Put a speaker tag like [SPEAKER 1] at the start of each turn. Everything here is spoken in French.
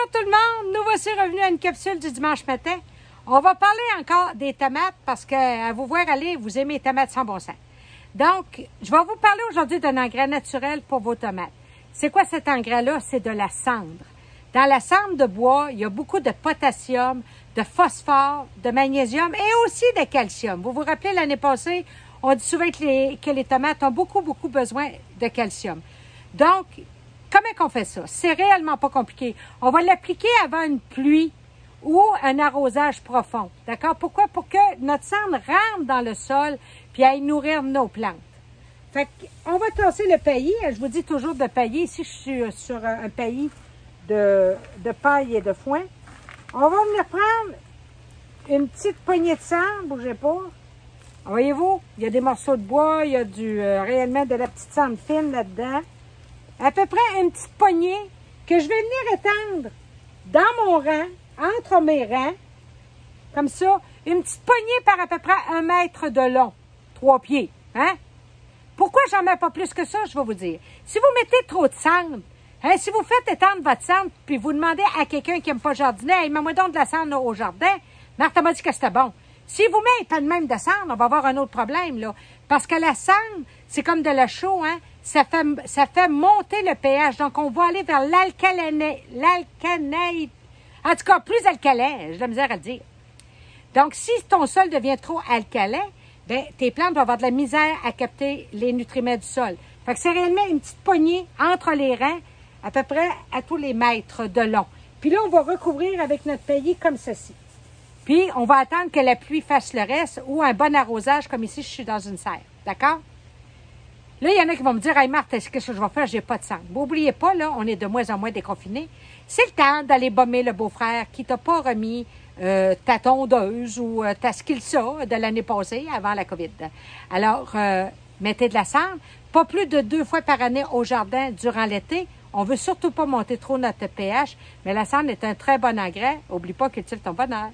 [SPEAKER 1] Bonjour tout le monde, nous voici revenus à une capsule du dimanche matin. On va parler encore des tomates parce qu'à vous voir aller, vous aimez les tomates sans bon sens. Donc, je vais vous parler aujourd'hui d'un engrais naturel pour vos tomates. C'est quoi cet engrais-là? C'est de la cendre. Dans la cendre de bois, il y a beaucoup de potassium, de phosphore, de magnésium et aussi de calcium. Vous vous rappelez, l'année passée, on dit souvent que les tomates ont beaucoup besoin de calcium. Donc, comment qu'on fait ça? C'est réellement pas compliqué. On va l'appliquer avant une pluie ou un arrosage profond. D'accord? Pourquoi? Pour que notre cendre rentre dans le sol puis aille nourrir nos plantes. Fait qu'on va tasser le paillis. Je vous dis toujours de pailler. Ici, je suis sur un paillis de paille et de foin. On va venir prendre une petite poignée de cendre. Bougez pas. Voyez-vous? Il y a des morceaux de bois. Il y a réellement de la petite cendre fine là-dedans. À peu près une petite poignée que je vais venir étendre dans mon rang, entre mes rangs, comme ça, une petite poignée par à peu près 1 mètre de long, 3 pieds, hein? Pourquoi j'en mets pas plus que ça, je vais vous dire. Si vous mettez trop de cendre, hein, si vous faites étendre votre cendre, puis vous demandez à quelqu'un qui n'aime pas jardiner, hey, mets-moi donc de la cendre au jardin, Marthe m'a dit que c'était bon. Si vous mettez pas de même de cendre, on va avoir un autre problème, là. Parce que la cendre, c'est comme de la chaux, hein? Ça fait monter le pH. Donc, on va aller vers l'alcalinité. En tout cas, plus alcalin, j'ai de la misère à le dire. Donc, si ton sol devient trop alcalin, bien, tes plantes vont avoir de la misère à capter les nutriments du sol. Fait que c'est réellement une petite poignée entre les rangs, à peu près à tous les mètres de long. Puis là, on va recouvrir avec notre paillis comme ceci. Puis, on va attendre que la pluie fasse le reste ou un bon arrosage, comme ici, je suis dans une serre. D'accord? Là, il y en a qui vont me dire, « Hey Marthe, qu'est-ce que je vais faire? J'ai pas de cendre. » N'oubliez pas, là, on est de moins en moins déconfinés. C'est le temps d'aller bomber le beau-frère qui t'a pas remis ta tondeuse ou ta skilsa de l'année passée, avant la COVID. Alors, mettez de la cendre. Pas plus de 2 fois par année au jardin durant l'été. On veut surtout pas monter trop notre pH, mais la cendre est un très bon engrais. Oublie pas, cultive ton bonheur.